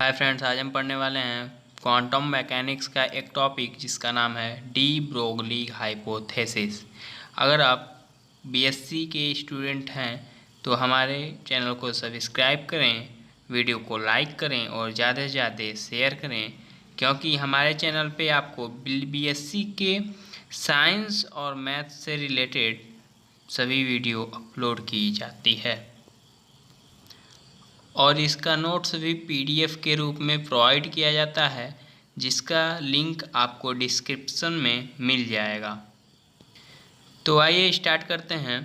Hi friends, आज हम पढ़ने वाले हैं क्वांटम मैकेनिक्स का एक टॉपिक जिसका नाम है डी ब्रोगली हाइपोथेसिस। अगर आप बीएससी के स्टूडेंट हैं तो हमारे चैनल को सब्सक्राइब करें, वीडियो को लाइक करें और ज़्यादा से ज़्यादा शेयर करें, क्योंकि हमारे चैनल पे आपको बीएससी के साइंस और मैथ से रिलेटेड सभी वीडियो अपलोड की जाती है और इसका नोट्स भी पीडीएफ के रूप में प्रोवाइड किया जाता है, जिसका लिंक आपको डिस्क्रिप्शन में मिल जाएगा। तो आइए स्टार्ट करते हैं।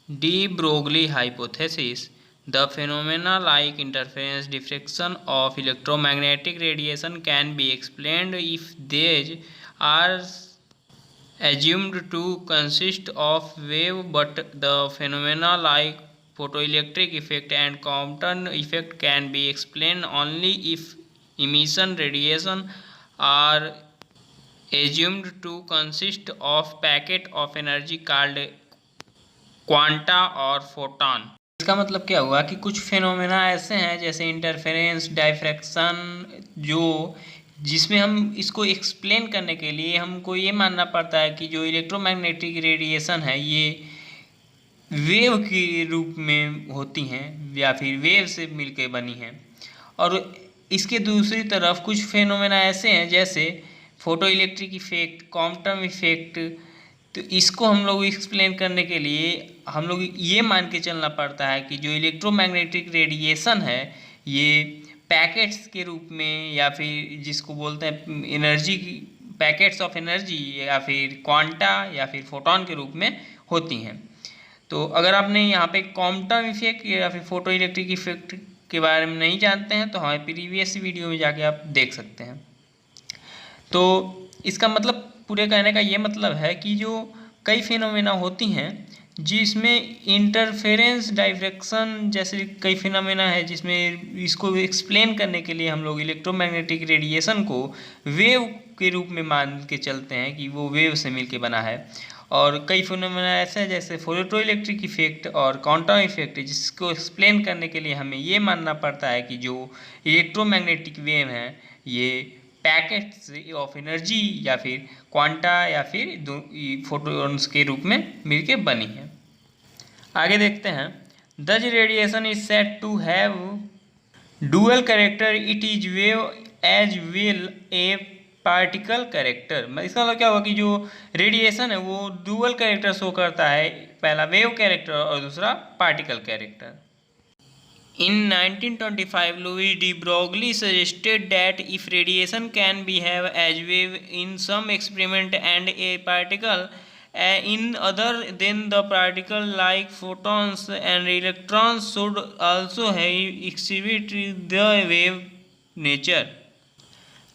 De Broglie hypothesis: the phenomena like interference diffraction of electromagnetic radiation can be explained if these are assumed to consist of wave, but the phenomena like photoelectric effect and Compton effect can be explained only if emission radiation are assumed to consist of packet of energy called quanta और photon. इसका मतलब क्या हुआ कि कुछ phenomena ऐसे हैं जैसे इंटरफेरेंस, डायफ्रैक्शन, जिसमें हम इसको एक्सप्लेन करने के लिए हमको ये मानना पड़ता है कि जो इलेक्ट्रोमैग्नेटिक रेडिएशन है ये वेव के रूप में होती हैं या फिर वेव से मिलकर बनी हैं। और इसके दूसरी तरफ कुछ फेनोमेना ऐसे हैं जैसे photo electric effect, quantum effect. तो इसको हम लोग एक्सप्लेन करने के लिए हम लोग ये मान के चलना पड़ता है कि जो इलेक्ट्रोमैग्नेटिक रेडिएशन है ये पैकेट्स के रूप में या फिर जिसको बोलते हैं एनर्जी, पैकेट्स ऑफ एनर्जी या फिर क्वांटा या फिर फोटॉन के रूप में होती हैं। तो अगर आपने यहाँ पे क्वांटम इफेक्ट या फिर फोटो इलेक्ट्रिक इफेक्ट के बारे में नहीं जानते हैं तो हमारे प्रीवियस वीडियो में जाके आप देख सकते हैं। तो इसका मतलब, पूरे कहने का ये मतलब है कि जो कई फिनोमेना होती हैं जिसमें इंटरफेरेंस, डायफ्रैक्शन जैसे कई फिनोमेना है जिसमें इसको एक्सप्लेन करने के लिए हम लोग इलेक्ट्रोमैग्नेटिक रेडिएशन को वेव के रूप में मान के चलते हैं कि वो वेव से मिलके बना है। और कई फिनोमेना ऐसे हैं जैसे फोटो इलेक्ट्रिक इफेक्ट और क्वांटम इफेक्ट, जिसको एक्सप्लेन करने के लिए हमें ये मानना पड़ता है कि जो इलेक्ट्रोमैग्नेटिक वेव हैं ये पैकेट्स ऑफ एनर्जी या फिर क्वांटा या फिर फोटोन्स के रूप में मिलके बनी है। आगे देखते हैं। Thus radiation is said to have dual character, it is wave as well a particle character. इसका मतलब क्या हुआ कि जो रेडिएशन है वो डुअल कैरेक्टर शो करता है, पहला वेव कैरेक्टर और दूसरा particle character. In 1925, Louis de Broglie suggested that if radiation can behave as wave in some experiment and a particle in other, then the particle like photons and electrons should also have exhibit the wave nature.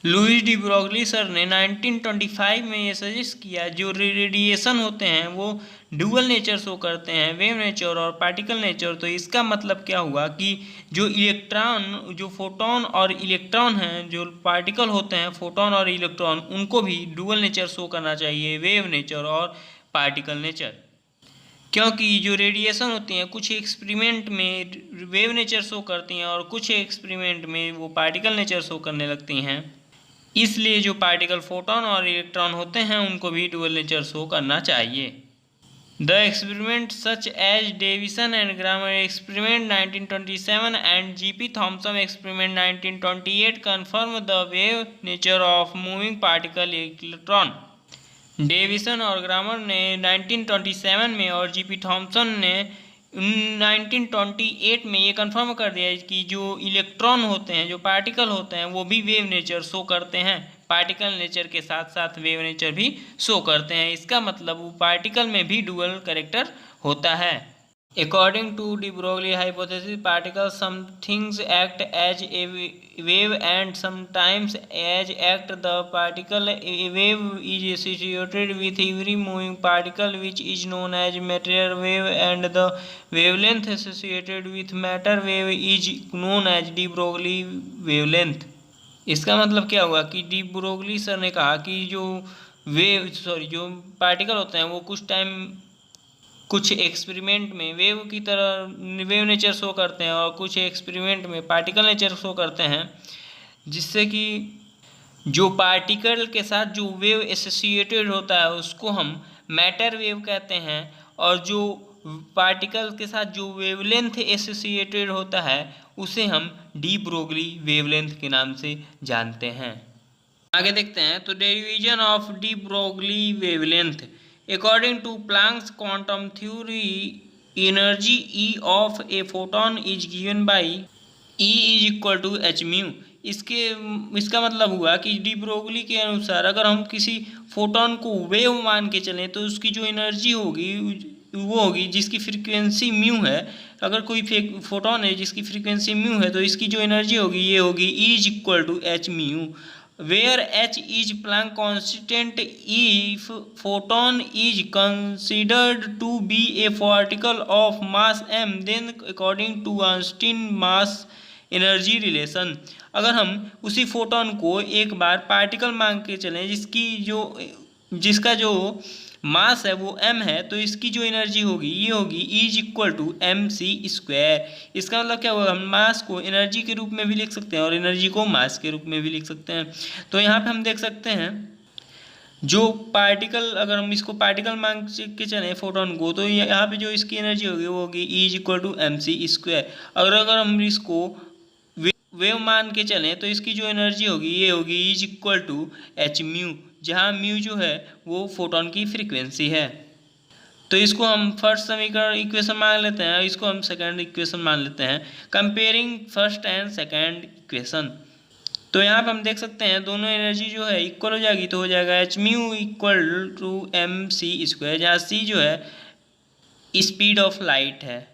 Louis de Broglie sir ने 1925 में ये suggest किया जो radiation होते हैं वो dual nature show करते हैं, वेव नेचर और पार्टिकल नेचर। तो इसका मतलब क्या हुआ कि जो इलेक्ट्रॉन, जो फोटोन और इलेक्ट्रॉन हैं, जो पार्टिकल होते हैं फोटोन और इलेक्ट्रॉन, उनको भी डुअल नेचर शो करना चाहिए, वेव नेचर और पार्टिकल नेचर। क्योंकि जो रेडिएशन होती हैं कुछ एक्सपेरिमेंट में वेव नेचर शो करती हैं और कुछ एक्सपेरिमेंट में वो पार्टिकल नेचर शो करने लगती हैं, इसलिए जो पार्टिकल फोटोन और इलेक्ट्रॉन होते हैं उनको भी डुअल नेचर शो करना चाहिए। The experiment such as Davisson and Germer experiment 1927 and GP Thomson experiment 1928 confirm the wave nature of moving particle electron. Davisson और ग्रामर ने 1927 में और जीपी थॉम्सन ने 1928 में ये कंफर्म कर दिया कि जो इलेक्ट्रॉन होते हैं, जो पार्टिकल होते हैं, वो भी वेव नेचर शो करते हैं, पार्टिकल नेचर के साथ साथ वेव नेचर भी शो करते हैं। इसका मतलब वो पार्टिकल में भी डुअल कैरेक्टर होता है। According to de Broglie hypothesis, particles sometimes act as a wave and sometimes as act. The particle wave is associated with every moving particle, which is known as matter wave, and the wavelength associated with matter wave is known as de Broglie wavelength. इसका मतलब क्या हुआ कि D Broglie sir ने कहा कि जो जो पार्टिकल होते हैं वो कुछ एक्सपेरिमेंट में वेव की तरह वेव नेचर शो करते हैं और कुछ एक्सपेरिमेंट में पार्टिकल नेचर शो करते हैं। जिससे कि जो पार्टिकल के साथ जो वेव एसोसिएटेड होता है उसको हम मैटर वेव कहते हैं, और जो पार्टिकल के साथ जो वेवलेंथ एसोसिएटेड होता है उसे हम डी ब्रोगली वेवलेंथ के नाम से जानते हैं। आगे देखते हैं, तो derivation of de Broglie wavelength. According to Planck's quantum theory, energy E of a photon is given by E is equal to h mu. इसका मतलब हुआ कि डी ब्रोगली के अनुसार अगर हम किसी फोटोन को वेव मान के चलें तो उसकी जो एनर्जी होगी वो होगी जिसकी फ्रीक्वेंसी म्यू है। अगर कोई फोटोन है जिसकी फ्रीक्वेंसी म्यू है तो इसकी जो एनर्जी होगी ये होगी E is equal to h mu, where h is Planck constant if photon is considered to be a particle of mass m, then according to Einstein mass energy relation। अगर हम उसी फोटोन को एक बार particle मान के चलें जिसका जो मास है वो m है, तो इसकी जो एनर्जी होगी ये होगी E is equal to m c square. इसका मतलब क्या होगा, हम मास को एनर्जी के रूप में भी लिख सकते हैं और एनर्जी को मास के रूप में भी लिख सकते हैं। तो यहाँ पे हम देख सकते हैं जो पार्टिकल, अगर हम इसको पार्टिकल मान के चलें फोटोन को, तो यहाँ पे जो इसकी एनर्जी होगी वो होगी E is equal to m c square. अगर हम इसको वेव मान के चलें तो इसकी जो एनर्जी होगी ये होगी E is equal to h mu, जहाँ म्यू जो है वो फोटोन की फ्रीक्वेंसी है। तो इसको हम फर्स्ट समीकरण इक्वेशन मान लेते हैं, इसको हम सेकंड इक्वेशन मान लेते हैं, comparing first and second equation. तो यहाँ पे हम देख सकते हैं दोनों एनर्जी जो है इक्वल हो जाएगी, तो हो जाएगा h mu equal to m c square, जहाँ सी जो है स्पीड ऑफ लाइट है।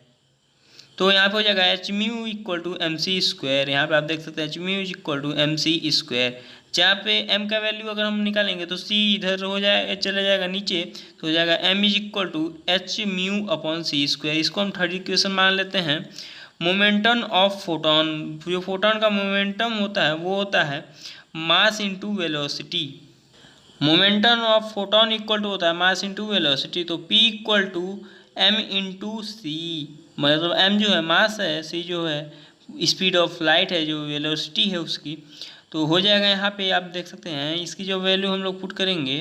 तो यहाँ पे हो जाएगा h mu equal to m c square. यहाँ पे आप देख सकते हैं h mu equal to m c square, जहाँ पे m का वैल्यू अगर हम निकालेंगे तो c इधर हो जाए चले जाएगा नीचे, तो हो जाएगा m is equal to h mu upon c square. इसको हम थर्ड इक्वेशन मान लेते हैं। मोमेंटम ऑफ फोटोन, जो फोटोन का मोमेंटम होता है वो होता है mass into velocity. Momentum of photon equal to होता है मास इंटू वेलोसिटी, तो p equal to m into c, मतलब m जो है मास है, c जो है स्पीड ऑफ लाइट है, जो वेलोसिटी है उसकी। तो हो जाएगा यहाँ पे आप देख सकते हैं इसकी जो वैल्यू हम लोग पुट करेंगे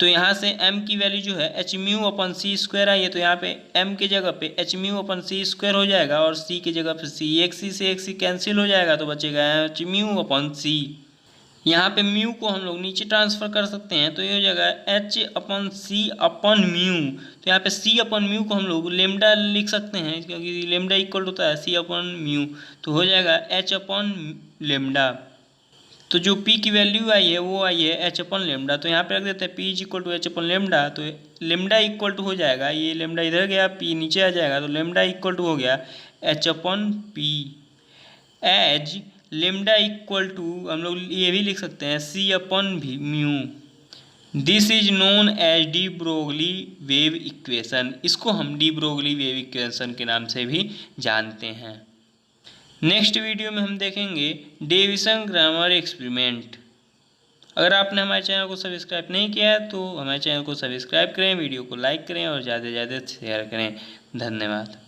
तो यहाँ से m की वैल्यू जो है एच म्यू अपन सी स्क्वायर आई है, तो यहाँ पे m की जगह पे एच म्यू अपन सी स्क्वायर हो जाएगा और c की जगह पे c, एक c से एक c कैंसिल हो जाएगा तो बचेगा एच म्यू अपन सी। यहाँ पे म्यू को हम लोग नीचे ट्रांसफर कर सकते हैं, तो ये हो जाएगा एच अपन सी अपन म्यू। तो यहाँ पे सी अपन म्यू को हम लोग लेमडा लिख सकते हैं, क्योंकि लेमडा इक्वल होता है सी अपन म्यू, तो हो जाएगा एच अपन लेमडा। तो जो p की वैल्यू आई है वो आई है एच अपन लेमडा, तो यहाँ पे रख देते हैं p is equal to h upon lambda. तो लेमडा इक्वल टू हो जाएगा, ये लेमडा इधर गया p नीचे आ जाएगा, तो लेमडा इक्वल टू हो गया h upon p as lambda equal to हम लोग ये भी लिख सकते हैं c अपन भी mu. This is known as de Broglie wave equation. इसको हम डी ब्रोगली वेव इक्वेशन के नाम से भी जानते हैं। नेक्स्ट वीडियो में हम देखेंगे डेविसन ग्रामर एक्सपेरिमेंट। अगर आपने हमारे चैनल को सब्सक्राइब नहीं किया है तो हमारे चैनल को सब्सक्राइब करें, वीडियो को लाइक करें और ज़्यादा से ज़्यादा शेयर करें। धन्यवाद।